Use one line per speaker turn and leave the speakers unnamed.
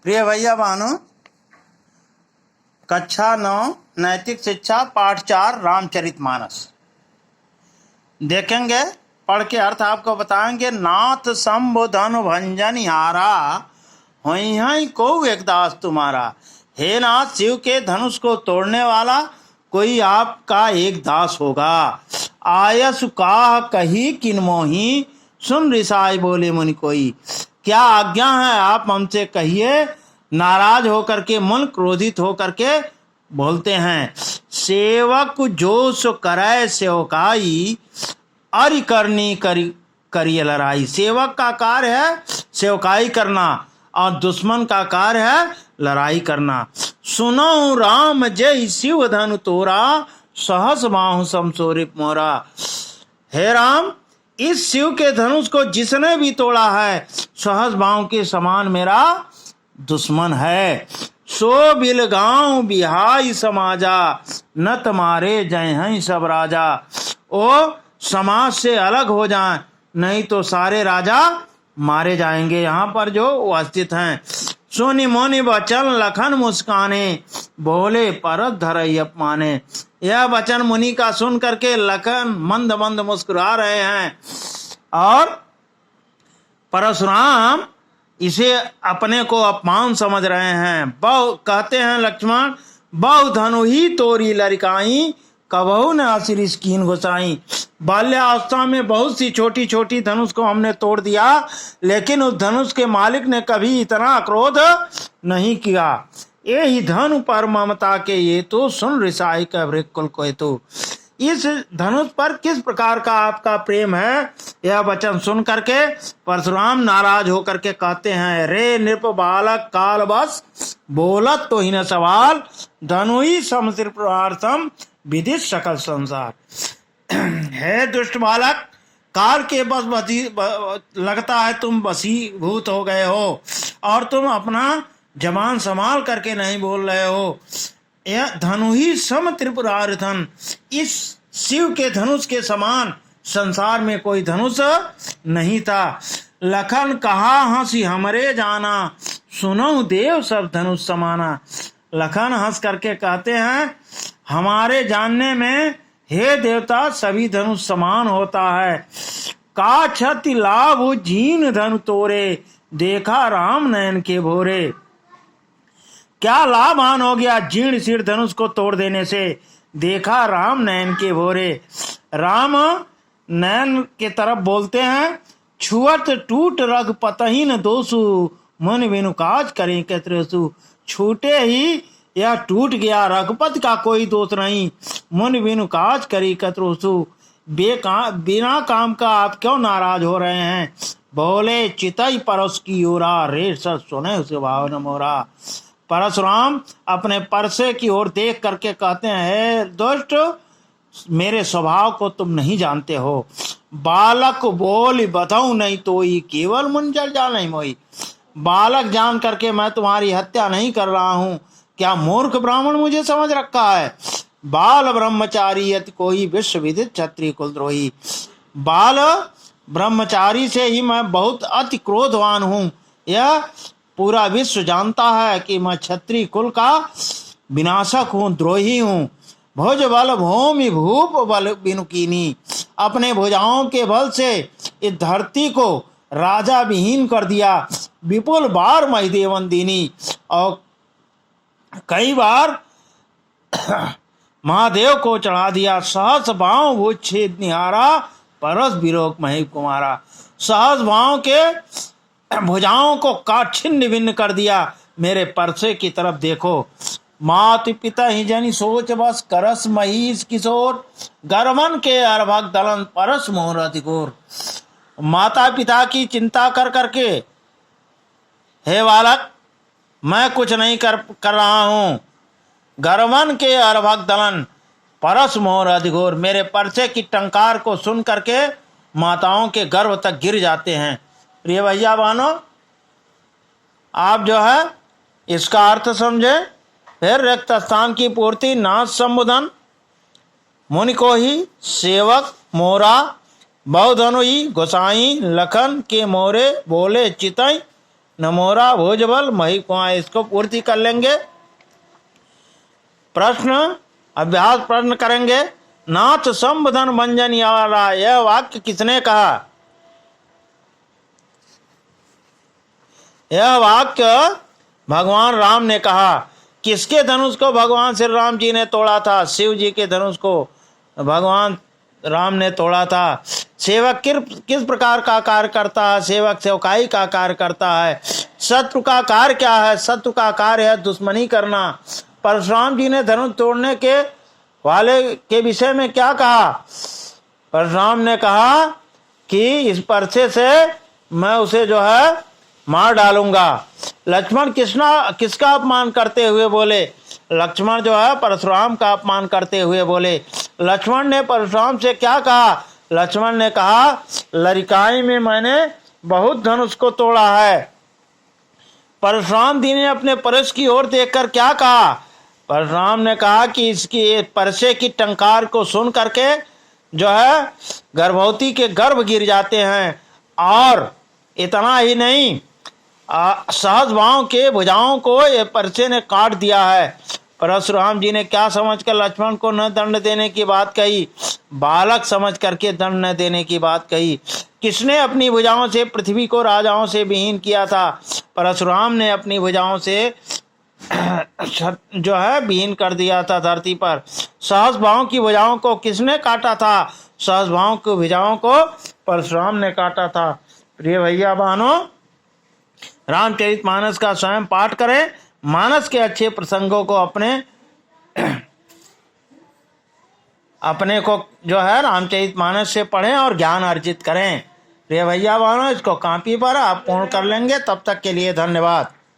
प्रिय भैया बहनों, कक्षा 9 नैतिक शिक्षा पाठ 4 रामचरितमानस देखेंगे। पढ़ के अर्थ आपको बताएंगे। नाथ शंभु धनु भंजन हारा, होई को एक दास तुम्हारा। हे नाथ, शिव के धनुष को तोड़ने वाला कोई आपका एक दास होगा। आयस काह कही किन मोही, सुन रिसाई बोले मुनि कोई। क्या आज्ञा है आप हमसे कहिए। नाराज होकर के, मन क्रोधित होकर के बोलते हैं। सेवक जो सो करय सेवकाई, अरि करनी करिय लड़ाई। सेवक का कार्य है सेवकाई करना और दुश्मन का कार्य है लड़ाई करना। सुनो राम जय शिव धनु तोरा, सहस बाहु समसोरिप मोरा। हे राम, इस शिव के धनुष को जिसने भी तोड़ा है, सहस बाहु के समान मेरा दुश्मन है। सो बिल गांव बिहाई समाजा, न तुम्हारे जय हैं सब राजा। ओ समाज से अलग हो जाएं, नहीं तो सारे राजा मारे जाएंगे। यहाँ पर जो उपस्थित हैं। सोनी मोनी वचन लखन मुस्काने, बोले परत धरई अपमाने। यह वचन मुनि का सुन करके लखन मंद मंद मुस्कुरा रहे हैं और परशुराम इसे अपने को अपमान समझ रहे हैं। बहु कहते हैं लक्ष्मण, बहु धनु ही तोरी लड़काई, कबहू न असिरिस कीन घुसाई। बाल्यावस्था में बहुत सी छोटी छोटी धनुष को हमने तोड़ दिया, लेकिन उस धनुष के मालिक ने कभी इतना क्रोध नहीं किया। ये ही धनु पर ममता के ये तो, सुन रिसाई का वृकुल को तो। इस धनुष पर किस प्रकार का आपका प्रेम है, यह वचन सुन करके परशुराम नाराज होकर के कहते हैं। रे नृप बालक काल बस, बोलत तो ही न सवाल, धनु ही समसिरसम विदित सकल संसार। है दुष्ट बालक, काल के बस लगता है तुम वशीभूत हो गए हो और तुम अपना जबान संभाल करके नहीं बोल रहे हो। यह धनु ही सम त्रिपुरार्थन, इस शिव के धनुष के समान संसार में कोई धनुष नहीं था। लखन कहा हंसी हमरे जाना, सुनो देव सब धनुष समाना। लखन हंस करके कहते हैं, हमारे जानने में हे देवता सभी धनुष समान होता है। का क्षति लाभ जीन धनु तोरे, देखा राम नयन के भोरे। क्या लाभवान हो गया जीर्ण शीर्ण धनुष को तोड़ देने से, देखा राम नयन के भोरे। राम नयन के तरफ बोलते हैं। छुअत टूट रग पतहीन दोषु, मन बिनु काज करें कतरेसु। छूटे ही यह टूट गया, रघुपत का कोई दोष नहीं, मन बिनु काज करी कतरोसु। बिना काम का आप क्यों नाराज हो रहे हैं। बोले चितई परस की ओरा, रे सत सुने उसे भाव न मोरा। परशुराम अपने परसे की ओर देख करके कहते हैं, हे दुष्ट, मेरे स्वभाव को तुम नहीं जानते हो। बालक बोल बधाऊ नहीं तोई, केवल मुंजल जा नहीं मोई। बालक जान करके मैं तुम्हारी हत्या नहीं कर रहा हूँ, क्या मूर्ख ब्राह्मण मुझे समझ रखा है। बाल ब्रह्मचारी यति कोई, विश्व विदित क्षत्रिय कुलद्रोही। बाल ब्रह्मचारी से ही मैं बहुत अति क्रोधवान हूँ। यह पूरा विश्व जानता है कि मैं क्षत्रिय कुल का विनाशक हूँ, द्रोही हूँ। भुज बल भूमि भूप बल बिनुकीनी, अपने भुजाओं के बल से इस धरती को राजा विहीन कर दिया। विपुल बार महिदेवन दीनी, और कई बार महादेव को चढ़ा दिया। सहस भाव वो छेद निहारा, परस विरोक महेश कुमारा। सहस भाव के भुजाओं को काट छिन्न भिन्न कर दिया। मेरे परसे की तरफ देखो। मात पिता ही जनी सोच बस, करस महिष किशोर, गर्मन के अर्भक दलन परस मोहर अधिकोर। माता पिता की चिंता कर करके, हे बालक, मैं कुछ नहीं कर रहा हूँ। गर्मन के अर्भक दलन परस मोहर अधिकोर। मेरे परसे की टंकार को सुन करके माताओं के गर्भ तक गिर जाते हैं। प्रिय भैया बहनों, आप जो है इसका अर्थ समझे। फिर रिक्त स्थान की पूर्ति, नाथ संबोधन मुनि को ही सेवक मोरा, बहुधनु ही गोसाई, लखन के मोरे बोले चितई न मोरा भुजबल मही कुआं। इसको पूर्ति कर लेंगे। प्रश्न अभ्यास प्रश्न करेंगे। नाथ संबधन भंजन वाला, यह वाक्य किसने कहा? यह वाक्य भगवान राम ने कहा। किसके धनुष को भगवान श्री राम जी ने तोड़ा था? शिव जी के धनुष को भगवान राम ने तोड़ा था। सेवक किस प्रकार का कार्य करता है? सेवक सेवकाई का कार्य करता है। शत्रु का कार्य क्या है? शत्रु का कार्य है दुश्मनी करना। परशुराम जी ने धनुष तोड़ने के वाले के विषय में क्या कहा? परशुराम ने कहा कि इस परसे से मैं उसे जो है मार डालूंगा। लक्ष्मण किसका अपमान करते हुए बोले? लक्ष्मण जो है परशुराम का अपमान करते हुए बोले। लक्ष्मण ने परशुराम से क्या कहा? लक्ष्मण ने कहा लरिकाई में मैंने बहुत धनुष को तोड़ा है। परशुराम जी ने अपने परश की ओर देखकर क्या कहा? परशुराम ने कहा कि इसकी परसे की टंकार को सुन करके जो है गर्भवती के गर्भ गिर जाते हैं। और इतना ही नहीं, सहज भाव के भुजाओं को ये परसे ने काट दिया है। परशुराम जी ने क्या समझकर लक्ष्मण को न दंड देने की बात कही? बालक समझ करके दंड न देने की बात कही। किसने अपनी भुजाओं से पृथ्वी को राजाओं से विहीन किया था? परशुराम ने अपनी भुजाओं से जो है विहीन कर दिया था धरती पर। सहज भाव की भुजाओं को किसने काटा था? सहज भाव की भुजाओं को परशुराम ने काटा था। प्रिय भैया बहनों, रामचरितमानस का स्वयं पाठ करें। मानस के अच्छे प्रसंगों को अपने को जो है रामचरितमानस से पढ़ें और ज्ञान अर्जित करें। प्रिय भैया बहनों, इसको कॉपी पर आप पूर्ण कर लेंगे। तब तक के लिए धन्यवाद।